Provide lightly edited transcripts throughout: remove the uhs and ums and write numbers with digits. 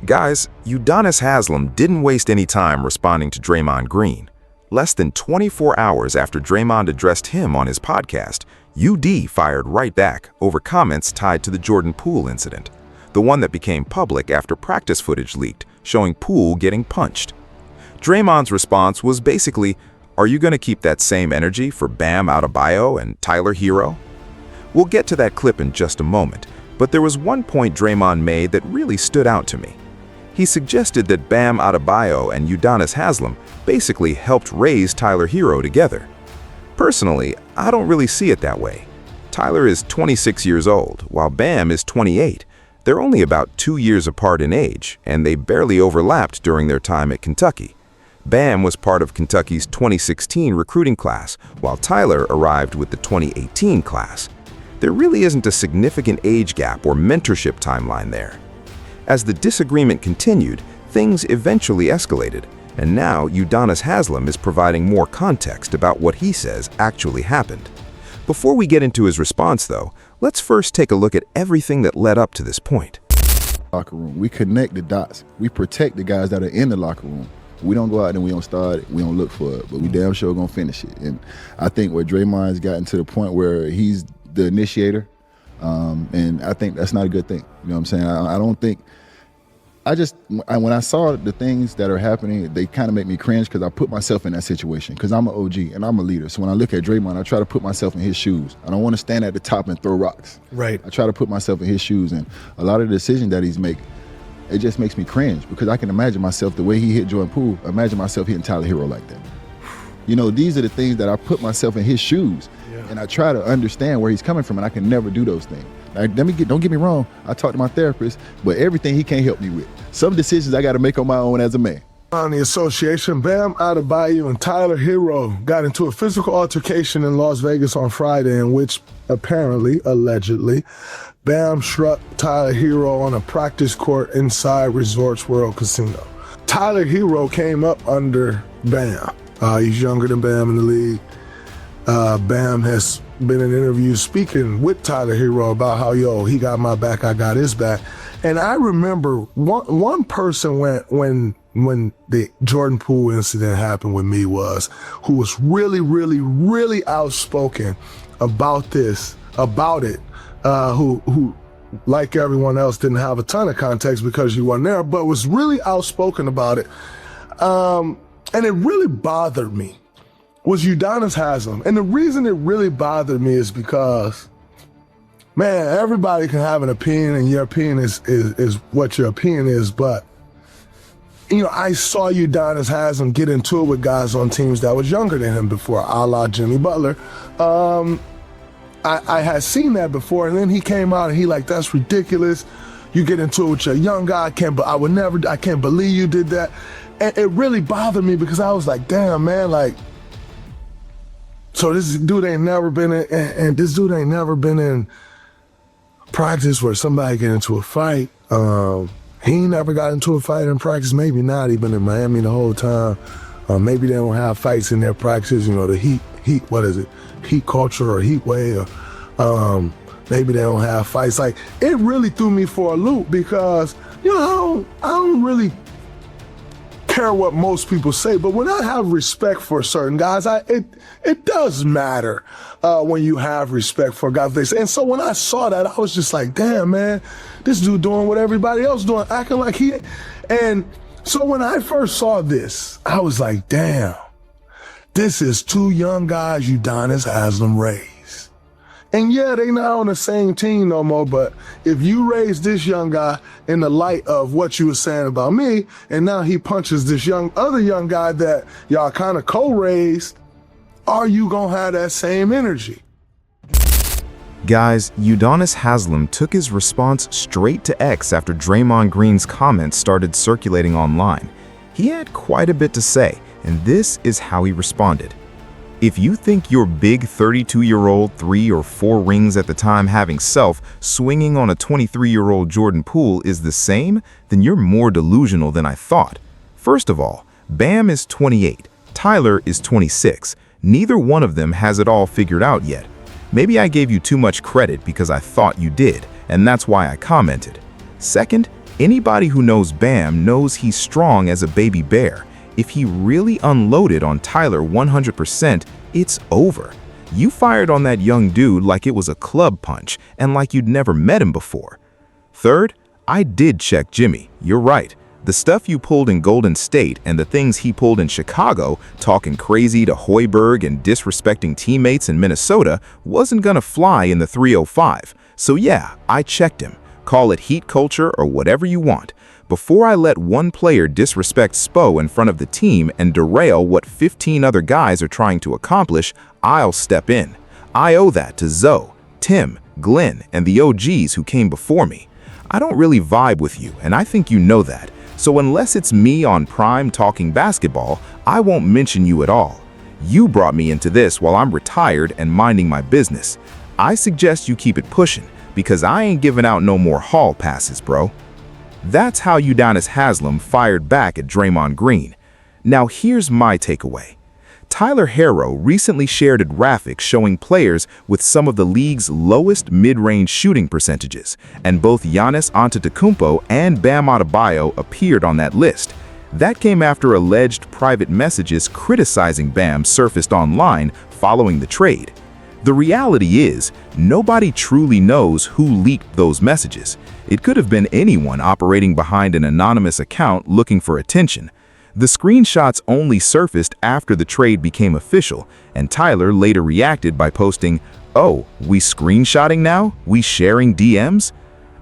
Guys, Udonis Haslem didn't waste any time responding to Draymond Green. Less than 24 hours after Draymond addressed him on his podcast, UD fired right back over comments tied to the Jordan Poole incident, the one that became public after practice footage leaked showing Poole getting punched. Draymond's response was basically, "Are you going to keep that same energy for Bam Adebayo and Tyler Hero?" We'll get to that clip in just a moment, but there was one point Draymond made that really stood out to me. He suggested that Bam Adebayo and Udonis Haslem basically helped raise Tyler Hero together. Personally, I don't really see it that way. Tyler is 26 years old, while Bam is 28. They're only about 2 years apart in age, and they barely overlapped during their time at Kentucky. Bam was part of Kentucky's 2016 recruiting class, while Tyler arrived with the 2018 class. There really isn't a significant age gap or mentorship timeline there. As the disagreement continued, things eventually escalated, and now Udonis Haslem is providing more context about what he says actually happened. Before we get into his response, though, let's first take a look at everything that led up to this point. Locker room. We connect the dots. We protect the guys that are in the locker room. We don't go out and we don't start it, we don't look for it, but we damn sure gonna finish it. And I think where Draymond's gotten to the point where he's the initiator, and I think that's not a good thing. You know what I'm saying? I don't think, when I saw the things that are happening, they kind of make me cringe because I put myself in that situation because I'm an OG and I'm a leader. So when I look at Draymond, I try to put myself in his shoes. I don't want to stand at the top and throw rocks. Right. I try to put myself in his shoes, and a lot of the decisions that he's making, it just makes me cringe because I can imagine myself the way he hit Jordan Poole, imagine myself hitting Tyler Hero like that. You know, these are the things that I put myself in his shoes, and I try to understand where he's coming from, and I can never do those things. Like, don't get me wrong, I talk to my therapist, but everything he can't help me with. Some decisions I got to make on my own as a man. On the association, Bam Adebayo and Tyler Hero got into a physical altercation in Las Vegas on Friday in which allegedly, Bam struck Tyler Hero on a practice court inside Resorts World Casino. Tyler Hero came up under Bam. He's younger than Bam in the league. Bam has been in interviews speaking with Tyler Hero about how, he got my back, I got his back. And I remember one person when the Jordan Poole incident happened with me who was really, really, really outspoken about it, who like everyone else didn't have a ton of context because you weren't there, but was really outspoken about it. And it really bothered me, was Udonis Haslem. And the reason it really bothered me is because, man, everybody can have an opinion, and your opinion is what your opinion is, but I saw Udonis Haslem get into it with guys on teams that was younger than him before, a la Jimmy Butler. I had seen that before, and then he came out and he like, that's ridiculous. You get into it with your young guy, I can't believe you did that. And it really bothered me because I was like, damn, man, like, so this dude ain't never been in practice where somebody get into a fight. He ain't never got into a fight in practice, maybe not. He been in Miami the whole time. Maybe they don't have fights in their practice, the heat culture or heat wave, or maybe they don't have fights. Like, it really threw me for a loop because, I don't really care what most people say, but when I have respect for certain guys, it does matter when you have respect for guys. They say, and so when I saw that, I was just like, damn, man, this dude doing what everybody else doing, acting like he. And so when I first saw this, I was like, damn, this is two young guys Udonis Haslem raised. And yeah, they not on the same team no more, but if you raise this young guy in the light of what you were saying about me, and now he punches this other young guy that y'all kind of co-raised, are you gonna have that same energy? Guys, Udonis Haslem took his response straight to X after Draymond Green's comments started circulating online. He had quite a bit to say, and this is how he responded. If you think your big 32-year-old 3 or 4 rings at the time having self swinging on a 23-year-old Jordan Poole is the same, then you're more delusional than I thought. First of all, Bam is 28, Tyler is 26. Neither one of them has it all figured out yet. Maybe I gave you too much credit because I thought you did, and that's why I commented. Second, Anybody who knows Bam knows he's strong as a baby bear. If he really unloaded on Tyler 100%, it's over. You fired on that young dude like it was a club punch and like you'd never met him before. Third, I did check Jimmy. You're right. The stuff you pulled in Golden State and the things he pulled in Chicago, talking crazy to Hoiberg and disrespecting teammates in Minnesota, wasn't gonna fly in the 305. So yeah, I checked him. Call it heat culture or whatever you want. Before I let one player disrespect Spo in front of the team and derail what 15 other guys are trying to accomplish, I'll step in. I owe that to Zoe, Tim, Glenn, and the OGs who came before me. I don't really vibe with you, and I think you know that. So unless it's me on Prime talking basketball, I won't mention you at all. You brought me into this while I'm retired and minding my business. I suggest you keep it pushing, because I ain't giving out no more hall passes, bro. That's how Udonis Haslem fired back at Draymond Green. Now here's my takeaway. Tyler Herro recently shared a graphic showing players with some of the league's lowest mid-range shooting percentages, and both Giannis Antetokounmpo and Bam Adebayo appeared on that list. That came after alleged private messages criticizing Bam surfaced online following the trade. The reality is, nobody truly knows who leaked those messages. It could have been anyone operating behind an anonymous account looking for attention. The screenshots only surfaced after the trade became official, and Tyler later reacted by posting, "Oh, we screenshotting now? We sharing DMs?"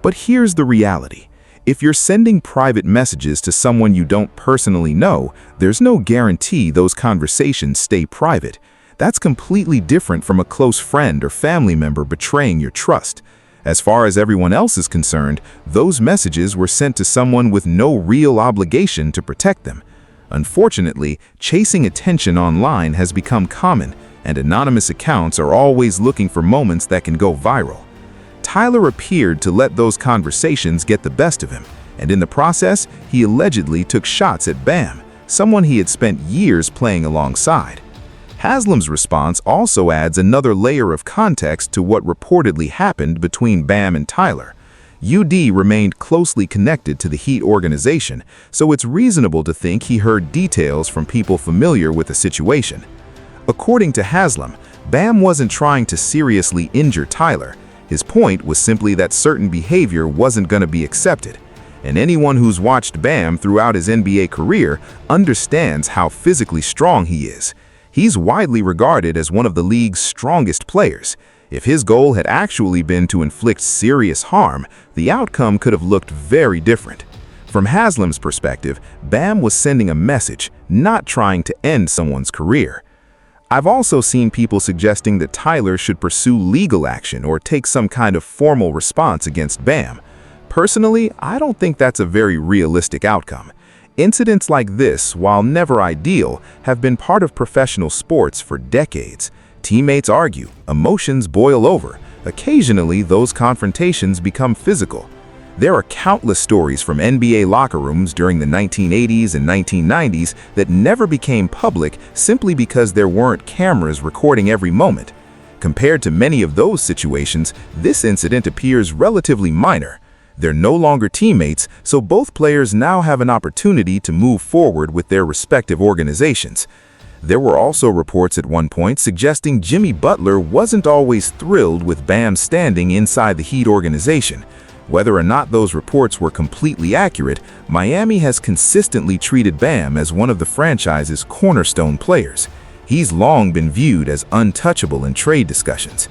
But here's the reality. If you're sending private messages to someone you don't personally know, there's no guarantee those conversations stay private. That's completely different from a close friend or family member betraying your trust. As far as everyone else is concerned, those messages were sent to someone with no real obligation to protect them. Unfortunately, chasing attention online has become common, and anonymous accounts are always looking for moments that can go viral. Tyler appeared to let those conversations get the best of him, and in the process, he allegedly took shots at Bam, someone he had spent years playing alongside. Haslem's response also adds another layer of context to what reportedly happened between Bam and Tyler. UD remained closely connected to the Heat organization, so it's reasonable to think he heard details from people familiar with the situation. According to Haslem, Bam wasn't trying to seriously injure Tyler. His point was simply that certain behavior wasn't going to be accepted. And anyone who's watched Bam throughout his NBA career understands how physically strong he is. He's widely regarded as one of the league's strongest players. If his goal had actually been to inflict serious harm, the outcome could have looked very different. From Haslem's perspective, Bam was sending a message, not trying to end someone's career. I've also seen people suggesting that Tyler should pursue legal action or take some kind of formal response against Bam. Personally, I don't think that's a very realistic outcome. Incidents like this, while never ideal, have been part of professional sports for decades. Teammates argue, emotions boil over. Occasionally, those confrontations become physical. There are countless stories from NBA locker rooms during the 1980s and 1990s that never became public simply because there weren't cameras recording every moment. Compared to many of those situations, this incident appears relatively minor. They're no longer teammates, so both players now have an opportunity to move forward with their respective organizations. There were also reports at one point suggesting Jimmy Butler wasn't always thrilled with Bam standing inside the Heat organization. Whether or not those reports were completely accurate, Miami has consistently treated Bam as one of the franchise's cornerstone players. He's long been viewed as untouchable in trade discussions.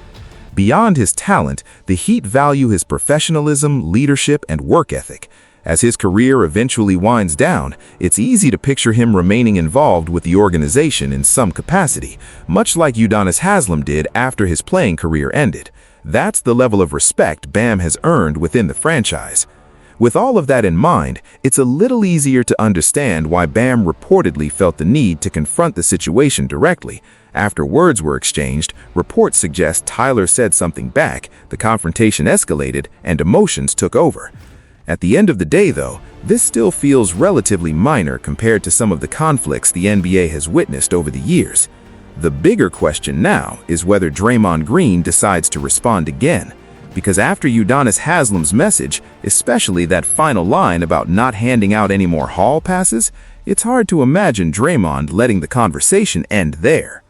Beyond his talent, the Heat value his professionalism, leadership, and work ethic. As his career eventually winds down, it's easy to picture him remaining involved with the organization in some capacity, much like Udonis Haslem did after his playing career ended. That's the level of respect Bam has earned within the franchise. With all of that in mind, it's a little easier to understand why Bam reportedly felt the need to confront the situation directly. After words were exchanged, reports suggest Tyler said something back, the confrontation escalated, and emotions took over. At the end of the day, though, this still feels relatively minor compared to some of the conflicts the NBA has witnessed over the years. The bigger question now is whether Draymond Green decides to respond again. because after Udonis Haslem's message, especially that final line about not handing out any more hall passes, it's hard to imagine Draymond letting the conversation end there.